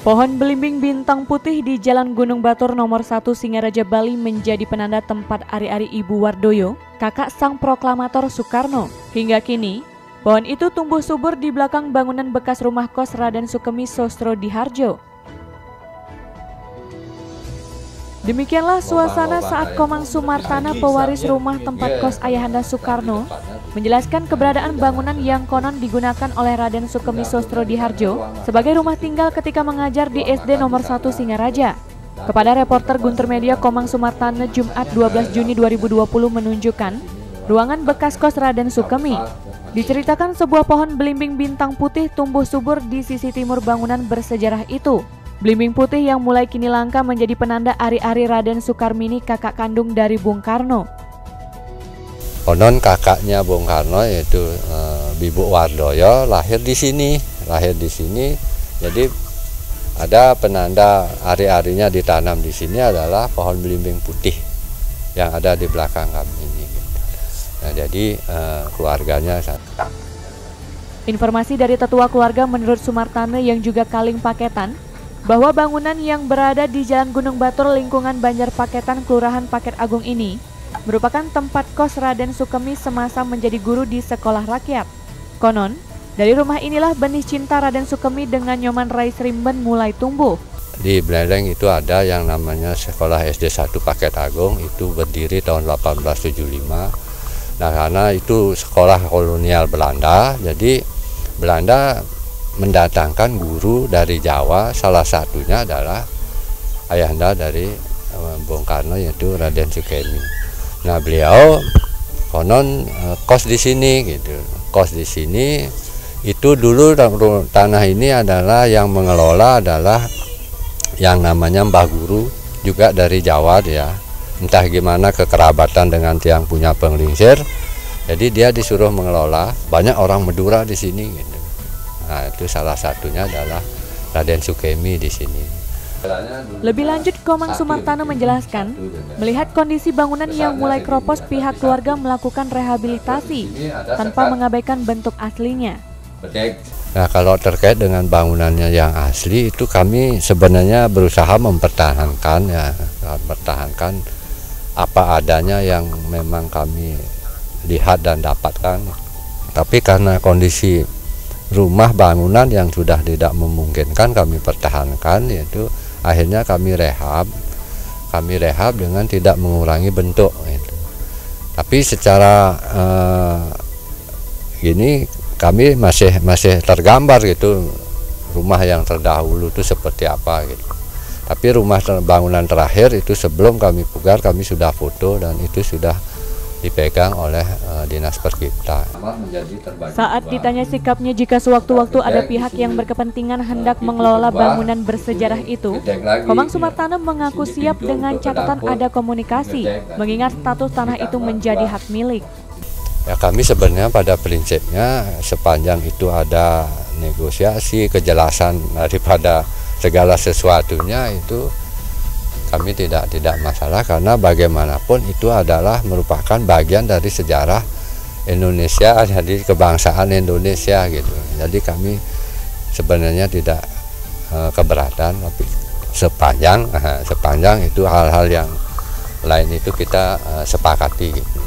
Pohon belimbing bintang putih di Jalan Gunung Batur nomor 1 Singaraja, Bali menjadi penanda tempat ari-ari Ibu Wardoyo, kakak sang proklamator Soekarno. Hingga kini, pohon itu tumbuh subur di belakang bangunan bekas rumah kos Raden Sukemi Sostrodihardjo. Demikianlah suasana saat Komang Sumartana, pewaris rumah tempat kos Ayahanda Soekarno, menjelaskan keberadaan bangunan yang konon digunakan oleh Raden Sukemi Sostrodihardjo sebagai rumah tinggal ketika mengajar di SD nomor 1 Singaraja. Kepada reporter Guntur Media, Komang Sumartana Jumat 12 Juni 2020 menunjukkan ruangan bekas kos Raden Sukemi. Diceritakan sebuah pohon belimbing bintang putih tumbuh subur di sisi timur bangunan bersejarah itu. Belimbing putih yang mulai kini langka menjadi penanda ari-ari Raden Sukarmini, kakak kandung dari Bung Karno. Konon kakaknya Bung Karno yaitu Bibu Wardoyo lahir di sini. Jadi ada penanda ari-arinya ditanam di sini adalah pohon belimbing putih yang ada di belakang kami ini. Nah, jadi keluarganya. Informasi dari tetua keluarga menurut Sumartana yang juga Kaling Paketan, bahwa bangunan yang berada di Jalan Gunung Batur lingkungan Banjar Paketan, Kelurahan Paket Agung ini merupakan tempat kos Raden Sukemi semasa menjadi guru di sekolah rakyat. Konon, dari rumah inilah benih cinta Raden Sukemi dengan Nyoman Rais Rimben mulai tumbuh. Di Beleleng itu ada yang namanya Sekolah SD 1 Paket Agung, itu berdiri tahun 1875. Nah, karena itu sekolah kolonial Belanda, jadi Belanda mendatangkan guru dari Jawa, salah satunya adalah ayahanda dari Bung Karno yaitu Raden Sukemi. Nah, beliau konon kos di sini gitu. Kos di sini itu dulu tanah ini adalah yang mengelola adalah yang namanya Mbah Guru, juga dari Jawa dia. Entah gimana kekerabatan dengan tiang punya penglingsir. Jadi dia disuruh mengelola, banyak orang Madura di sini gitu. Nah, itu salah satunya adalah Raden Sukemi di sini. Lebih lanjut, Komang Sumartana menjelaskan, melihat kondisi bangunan yang mulai keropos, pihak keluarga melakukan rehabilitasi tanpa mengabaikan bentuk aslinya. Nah, kalau terkait dengan bangunannya yang asli itu kami sebenarnya berusaha mempertahankan apa adanya yang memang kami lihat dan dapatkan. Tapi karena kondisi rumah bangunan yang sudah tidak memungkinkan kami pertahankan, yaitu akhirnya kami rehab dengan tidak mengurangi bentuk gitu. Tapi secara gini kami masih tergambar gitu rumah yang terdahulu itu seperti apa gitu. Tapi bangunan terakhir itu sebelum kami pugar kami sudah foto dan itu sudah dipegang oleh Dinas Perkipta. Saat ditanya sikapnya jika sewaktu-waktu ada pihak yang berkepentingan hendak mengelola bangunan bersejarah itu, Komang Sumartana mengaku siap dengan catatan ada komunikasi, mengingat status tanah itu menjadi hak milik. Ya, kami sebenarnya pada prinsipnya sepanjang itu ada negosiasi, kejelasan daripada segala sesuatunya itu kami tidak masalah, karena bagaimanapun itu adalah merupakan bagian dari sejarah Indonesia, jadi kebangsaan Indonesia gitu. Jadi kami sebenarnya tidak keberatan, tapi sepanjang itu hal-hal yang lain itu kita sepakati gitu.